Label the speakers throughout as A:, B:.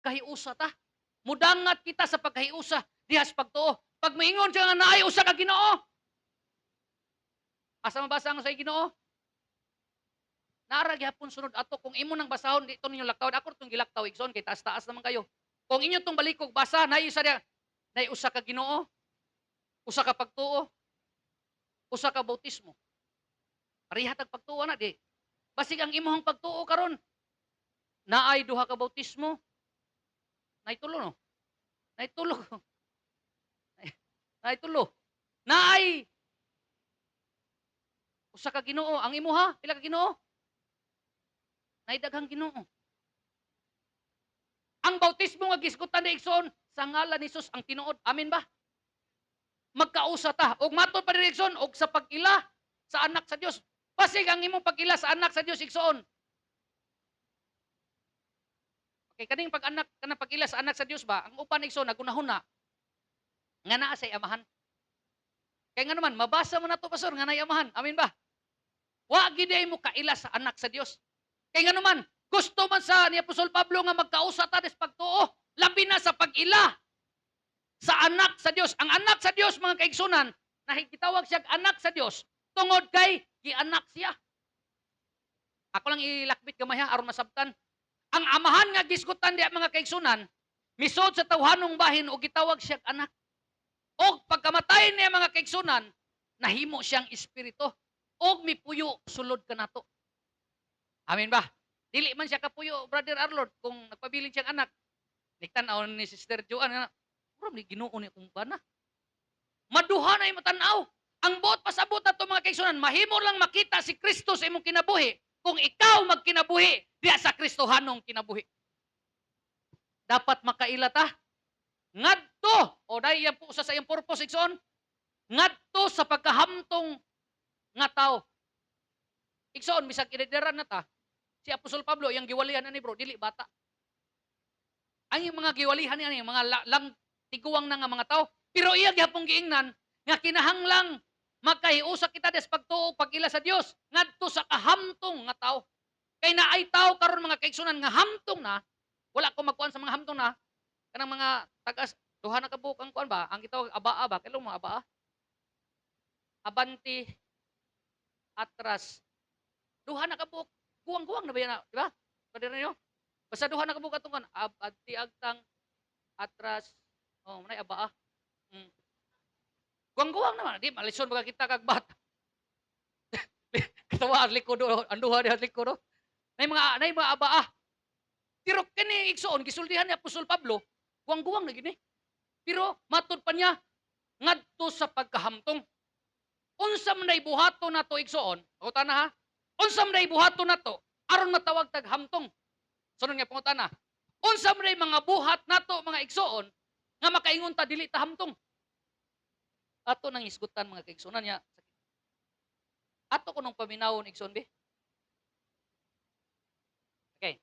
A: kahiusa ta. Mudangat kita sa pagkahiusa dihas pagtuo. Pag maingon siya nga naay usa ka Ginoo. Asa mabasa ang sa Ginoo? Naara gyapon sunod ato kung imo nang basahon dito ninyo laktawon ako tong gilaktaw igsoon kay taas-taas naman kayo. Kung inyo tong balikog basa naay usa dia naay usa ka Ginoo, usa ka pagtuo, usa ka bautismo. Pareha tag pagtuo na di. Basig ang imong pagtuo karon naay duha ka bautismo, naay tulo no. Naay tulo. Naay tulo. Naay usa ka Ginoo ang imuha pila ka Ginoo? Naay daghang Ginoo. Ang bautismo nga gisgutan ni igsoon sa ngalan ni Jesus ang tinuod. Amen ba? Magkausa ta ug matud pa diri igsoon og sa pag-ila sa anak sa Dios. Basig ang imong pag-ila sa anak sa Dios igsoon. Okay, kaning pag-anak kanang pag-ila sa anak sa Dios ba, ang upan igsoon nagunahuna nga naa say amahan. Kay nga naman mabasa mo nato pastor nga naay amahan. Amen ba? Wa gid mo kaila sa anak sa Dios. Kay nga naman gusto man sa ni Apostol Pablo nga magkausa ta des pagtuo, labi na sa pag-ila sa anak sa Dios. Ang anak sa Dios mga kaigsunan, nahigitawag siya anak sa Dios tungod kay gianak siya. Ako lang ilakbit gamay ha aron masabtan. Ang amahan nga gisgutan diha mga kaigsunan, misod sa tawhanong bahin o gitawag siya anak. Og pagkamatay niya mga kaigsunan, nahimo siyang espiritu. Og mipuyo sulod kanato. Amen ba? Dili man siya kapuyo, Brother Arlord, kung nagpabiling siyang anak. Nagtanaw ni Sister Joanne nga, "Bro, ni Ginoo ni kung bana." Maduha na imong tan-aw. Ang buot pasabot ato mga kaigsunan, mahimo lang makita si Kristo sa imong kinabuhi kung ikaw magkinabuhi diha sa Kristohanong kinabuhi. Dapat makaila ta. Ngadto, o dahil yan po sa iyang purpose, igsoon, ngadto sa pagkahamtong nga tao. Igsoon, bisag idederan na ta, si Apostol Pablo, yung giwalihan na ni bro, dili bata. Ang yung mga giwalihan niya, yung mga lang tiguang na nga mga tao. Pero iya gyapong giingnan, nga kinahanglang magkahiusa kita des pagtuo pagila sa Dios ngadto sa kahamtong nga tao. Kay naay tao karon mga kaigsunan nga hamtong na, wala ko magkuan sa mga hamtong na, kanang mga tagas duha na ka buok ang kuan ba, ang gitawag abaa ba, kailong mga abaa? Abanti, atras. Duha na ka buok, guwang-guwang na ba yan, di ba? Pwede niyo? Basta duha na ka buok atong kan, abanti agtang, atras, oh, manay abaa. Mm. Guwang-guwang naman, di malison baga kita kag bata. Katawa ang likod, ang duha diha likod. Nay mga abaa. Pero kini igsoon gisultihan ni Apostol Pablo, guwang-guwang na gini. Pero matud pa niya ngadto sa pagkahamtong. Unsa man nay buhaton nato igsoon, pangutana ha? Unsa man nay buhaton nato aron matawag tag hamtong? Sunod nga pangutana. Unsa man nay mga buhat nato mga igsoon nga makaingon ta dili ta hamtong? Ato nang isgutan mga kaigsunan niya. Ato ko nung paminawon igsoon be. Okay.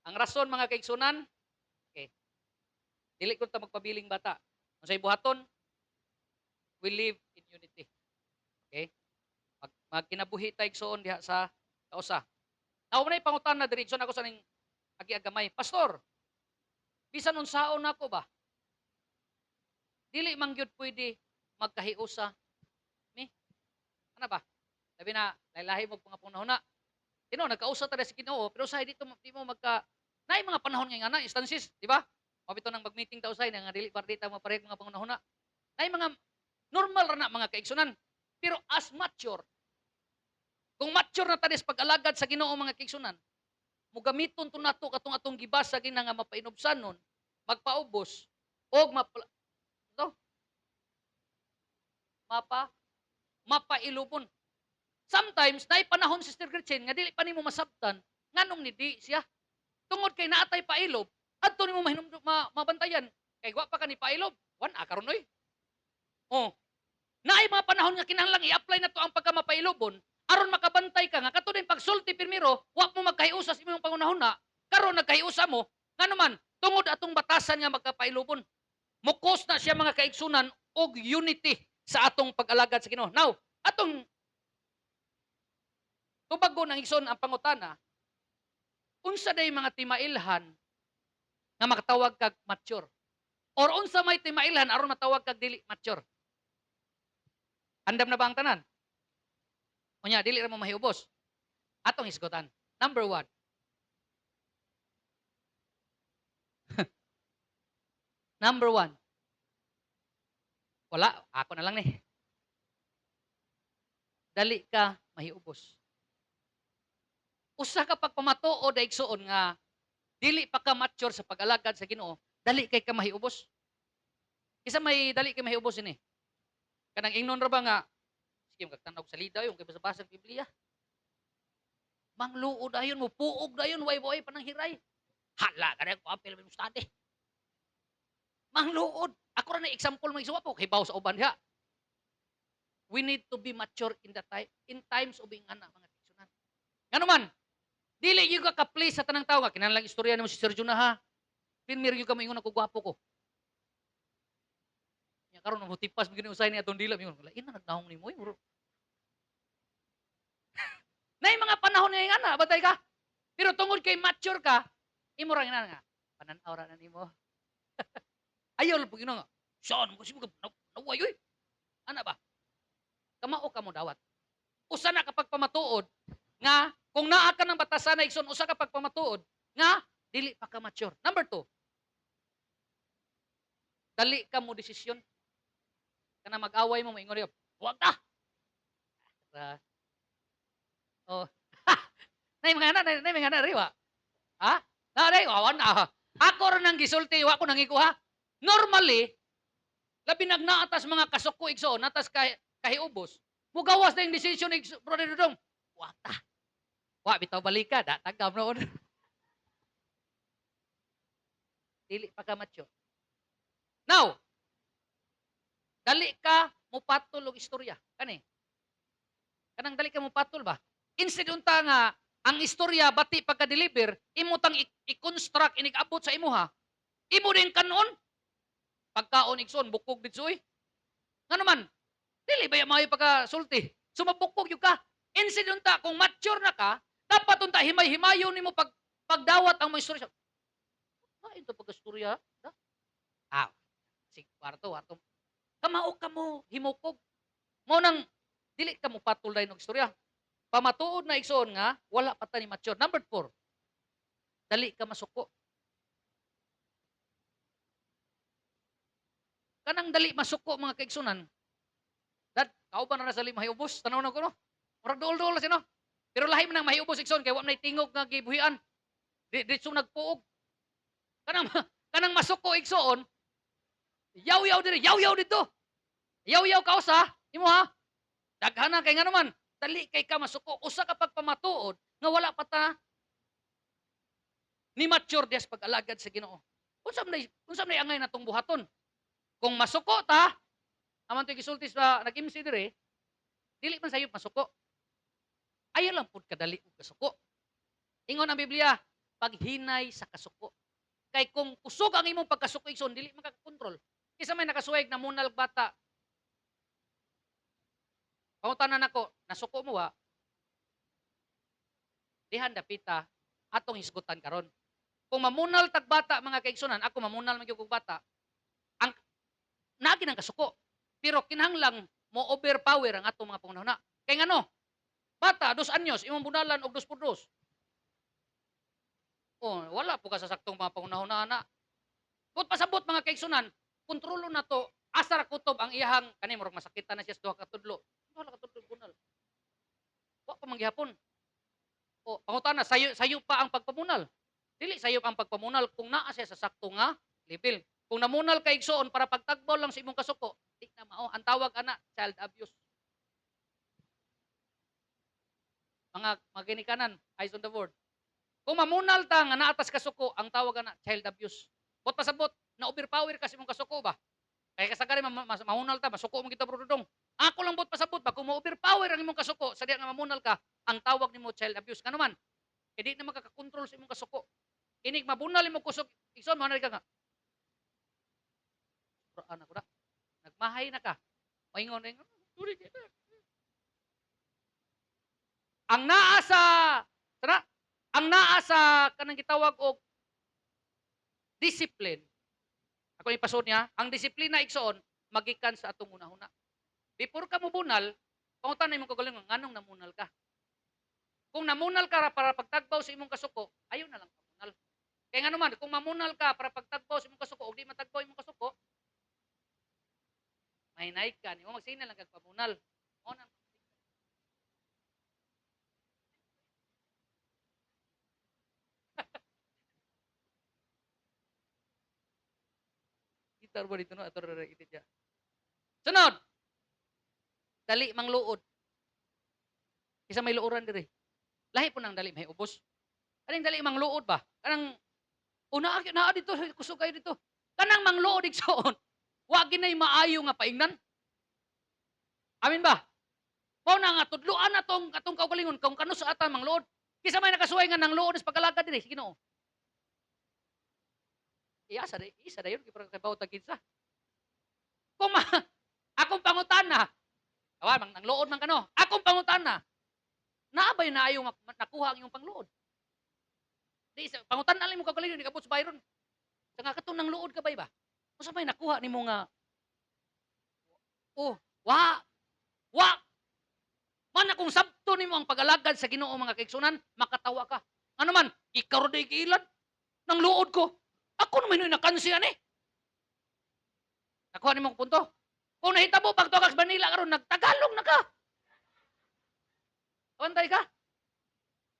A: Ang rason mga kaigsunan, okay. Dili ko ta magpabiling bata. Unsay buhaton? We live in unity. Okay? Magkinabuhi ta igsoon diha sa kausa. Now, manay pangutan na direksyon ako sa ning agi-agamay. Pastor, bisan unsaon nako ba? Dili man gyud pwede magkahiusa. Ni? Ano ba? Sabi na, lahi-lahi mo mga panahon. Tino, nagkausa ta sa Ginoo, pero sa dito di mo magka naay mga panahon nga na instances, di ba? Mabito nang mag-meeting ta usay nga dili partita mo parehong mga panahon na. Naay mga normal ra na mga kaigsunan. Pero as mature, kung mature na ta des pag-alagad sa Ginoo mga kaigsunan, mo gamiton to nato katong atong gibasa gina nga mapainobsanon, magpaubos og no? Mapailubon. Sometimes naay panahon Sister Gretchen nga dili pa nimo masabtan nganong ni di siya. Tungod kay naatay pailob, adto nimo mabantayan. Kay wa pa ka ni pailob, wan karon oy. Oh. Naay mga panahon nga kinahanglang i-apply na to ang pagkamapailobon aron makabantay ka nga katulad pagsulti pirmiro, wa mo magkahiusa sa imong pangunahuna, karon nagkahiusa mo, nganuman tungod atong batasan nga magkapailobon. Mukos na siya mga kaigsunan og unity sa atong pag-alagad sa Ginoo. Now, atong Tubago ng igsoon ang pangutana, unsa day mga timailhan nga makatawag kag mature? Or unsa may timailhan aron matawag kag dili mature? Andam na ba ang tanan? Unya, dili ra mo mahiubos. Atong hisgutan. Number one, number one, wala, ako na lang ni. Dali ka mahiubos. Usa ka pagpamatuod ay igsoon nga dili pa ka mature sa pag-alagad sa Ginoo, dali kay ka mahiubos. Isa may dali kay mahiubos ini. Kanang ingnon ra ba nga sige magtanaw sa lida yung kay basa-basa Biblia. Mangluod ayon mo puog dayon way panang hiray. Hala kada ko apil mo study. Mangluod. Ako ra na example mo isuwa po kay bawo sa uban diha. We need to be mature in the time in times of ingana mga tigsunan. Ngano man, dili gyud ka ka-please sa tanang tawo nga kinahanglan istorya nimo si Sergio na ha. Pinmir gyud ka moingon ako gwapo ko. Nya karon mo tipas mo usay ni atong dila mingon. Ina nagnahong nimo eh. Nay mga panahon nga ingana batay ka. Pero tungod kay mature ka, imo ra nga nga panan-aw ra na nimo. Ayaw po nga. Saan mo kasi mga naway oy. Ana ba? Kamao ka mo dawat. Usa na kapag pamatuod nga kung naa ka ng batasan na igsoon usa ka pagpamatuod nga dili pa ka mature. Number two, dali ka mo desisyon. Kana mag-away mo moingon niyo, "Huwag ta." Oh. Nay mga na riwa. Ha? Na day wawan na. Ako ra nang gisulti wa ko nangikuha. Normally, labi nagnaatas mga kasuko igsoon atas kahiubos. Mugawas na yung decision Brother Dudong. Wa ta. Wa bitaw balika da tagam noon. Dili pa ka mature. Now, dali ka mupatol og istorya. Kani? Kanang dali ka mupatol ba? Instead unta nga ang istorya bati pagka-deliver, imo tang i-construct inig-abot sa imuha. Imo din kanon pagkaon igsoon bukog ditsoy. Ngano man? Dili ba maayo pagka-sulti? Sumabukog yung ka. Instead unta kung mature na ka, dapat unta himay-himayon nimo pagdawat ang mga istorya. Ito pagka-istorya. Ah, sig warto. Kamao ka mo himukog. Mo nang dili ka mo patulay ng istorya. Pamatuod na igsoon nga wala pa ta ni mature. Number 4, dali ka masuko. Kanang dali masuko mga kaigsunan. Dad, kauban na sa lima hiubos. Tanaw na ko no. Murag duol-duol sino. Pero lahi man ang mahiubos igsoon kay wa man tingog nga gibuhian. Ditso nagpuog. Kanang kanang masuko igsoon. Yaw-yaw diri, yaw-yaw dito. Yaw-yaw ka usa, imo ha. Daghana kay ngano man. Dali kay ka masuko. Usa ka pagpamatuod nga wala pa ta ni mature des pag-alagad sa Ginoo. Unsa man angay natong buhaton? Kung masuko ta, aman to'y gisulti sa nag-MC dire, dili man sayop masuko. Ayaw lang pud kadali og kasuko. Ingon ang Biblia, paghinay sa kasuko. Kay kung kusog ang imong pagkasuko igsoon, dili makakakontrol. Kisa may nakasuwag na munal bata. Pangutanan nako, nasuko mo wa? Dihan dapita atong hisgutan karon. Kung mamunal tag bata mga kaigsunan, ako mamunal man gyud kog bata, ang nagi ng kasuko. Pero kinahanglang mo overpower ang atong mga pangunahuna. Kay ngano? Bata, 2 anyos, imong bunalan og 2 por 2. Oh, wala po ka sa saktong mga pangunahuna na. But pasabot mga kaigsunan, kontrolo na to, asa ra kutob ang iyahang kani murag masakitan na siya sa duha ka tudlo. Wala ka tudlo bunal. Wa pa manggihapon. O pangutana, sayo pa ang pagpamunal. Dili sayo ang pagpamunal kung naa siya sa sakto nga level. Kung namunal ka igsoon para pagtagbaw lang sa imong kasuko, di na mao. Ang tawag ana, child abuse. Mga ginikanan, eyes on the board. Kung mamunal ta nga naatas kasuko, ang tawag ana, child abuse. Bot pasabot, na overpower ka sa imong kasuko ba? Kaya kasagari mahunal ta, masuko mo kita bro dudong. Ako lang bot pasabot ba, kung ma-overpower ang imong kasuko, sa diya nga mamunal ka, ang tawag nimo child abuse. Kano man, hindi na makakakontrol sa imong kasuko. Inig mabunal imong kusog, igsoon mo na ka nga. Anak ko na. Nagmahay na ka. Maingon. Ang naa sa tara, ang naa sa kanang gitawag og discipline. Ako ipasod niya, ang disiplina igsoon magikan sa atong una-una. Before ka mubunal, pangutan imong kaugalingon nganong namunal ka. Kung namunal ka para pagtagbaw sa imong kasuko, ayaw na lang ka munal. Kaya nga naman, kung mamunal ka para pagtagbaw sa imong kasuko o di matagbaw imong kasuko, mahinay ka. Di mo magsina lang kag pamunal. Mo na. Gitar ba dito no? Ato ra itit ya. Sunod! Dali mangluod. Isa may luuran diri. Lahi po nang dali may ubos. Kaning dali mangluod ba? Kanang una na dito kusog kayo dito. Kanang mangluod igsoon. Wa ginay maayo nga paingnan. Amin ba? Mao na nga tudloan na tong atong kaugalingon kung kano sa ata mangluod. Kisa may nakasuway nga nang luod sa pagkalagad diri sige Ginoo. Isa dayon kay trabaho tag kinsa. Kung akong pangutana, awa mang nang luod man kano. Akong pangutana, naabay na ayo nakuha ang imong pangluod. Di sa pangutan na lang mo kaugalingon di kabot sa bayron. Sa nga katong nang luod ka ba? Unsa may nakuha nimo nga oh, wa wa man akong sabto nimo ang pag-alagad sa Ginoo mga kaigsunan, makatawa ka. Ano man, ikaw ro giilan nang luod ko. Ako naman yung nakansi ani. Nakuha nimo ang punto. Kung nahitabo pag tukas Manila karon nagtagalog na ka. Pantay ka.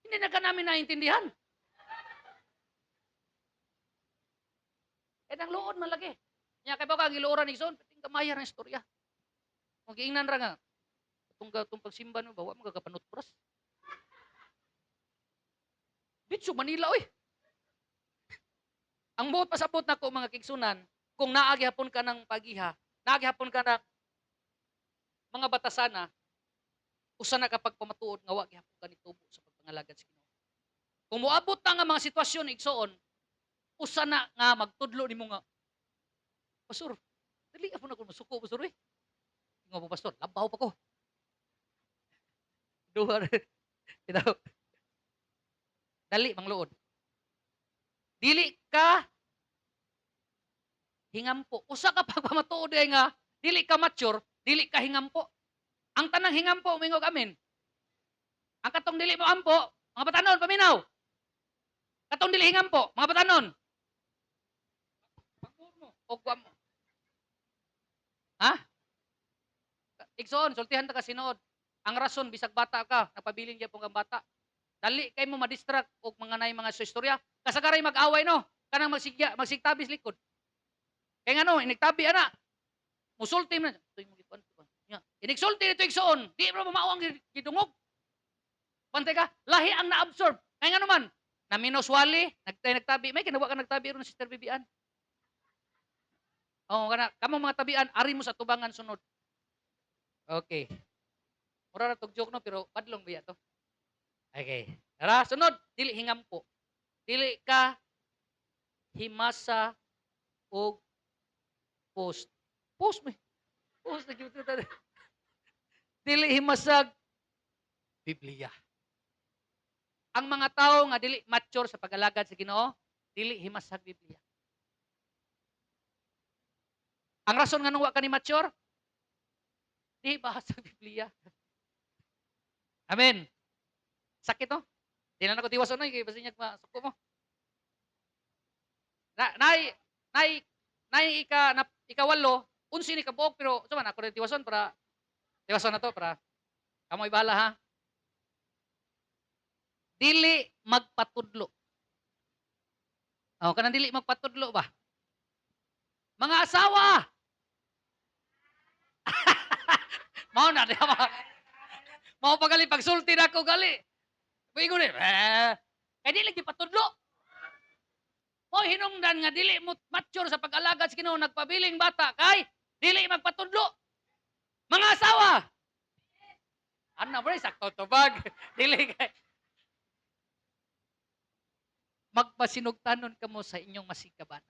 A: Hindi na ka namin naintindihan. Eh nang luod man lagi. Nya kay ba kang giluoran igsoon, pating kamaya ra istorya. Kung giingnan ra nga, itong pagsimba no, bawa mo kagapanot pras. Bitso Manila, oy. Ang buot pasabot na ko mga kigsunan, kung naagihapon ka ng pagiha, naagihapon ka ng mga batasana, usa na kapag pamatuod nga wa gihapon ka nitubo sa pagpangalagad sa Ginoo. Kung moabot na nga mga sitwasyon igsoon, usa na nga magtudlo nimo nga, Pastor, dali ako na ko masuko, Pastor, eh. Nga po, Pastor, labaw pa ko. Duha rin. Dali, mangluod. Dili ka hingampo. Usa ka pagpamatuod ay nga, dili ka mature, dili ka hingampo. Ang tanang hingampo, umingog amin. Ang katong dili mo ampo, mga batanon, paminaw. Katong dili hingampo, mga batanon. O guam mo. Ha? Igsoon, sultihan ta ka sinood. Ang rason, bisag bata ka, nagpabiling dyan pong kang bata. Dali kay mo madistract o mga nay mga istorya. Kasagaray mag-away no, kanang magsigtabis likod. Kaya nga no, inigtabi ana. Musulti na. Tuy mo gipan ko. Nya, inigsulti dito igsoon. Di mo maawang gidungog. Pantay ka, lahi ang na-absorb. Kaya nga naman, na minuswali, nagtabi. May kinawa ka nagtabi ron Sister Bibian. Oo, kana kamo mga tabian, ari mo sa tubangan sunod. Okay. Mura na tog joke no, pero padlong biya to. Okay. Tara, sunod, dili hingampo. Dili ka himasa og post. Post me. Post na gyud ta. Dili himasag Biblia. Ang mga tao nga dili mature sa pag-alagad sa Ginoo, dili himasag Biblia. Ang rason nga nung wa ka ni mature, di basa Biblia. Amen. Sakit no? Di na ako tiwason na, basta niya masuko mo. Ikawalo, unsi ni kabuok, pero sama na ako rin tiwason na to, para kamoy bahala ha. Dili magpatudlo. Kanang dili magpatudlo ba? Mga asawa! Mao na, di ba? Mao pagali, pagsulti na ako gali. Buigo ni, kaya dili patudlo. Mo hinungdan nga dili mo mature sa pag-alagad sa Ginoo, nagpabiling bata kay dili magpatudlo. Mga asawa. Ano ba sakto tubag? Dili kay magpasinugtanon kamo sa inyong masikaban.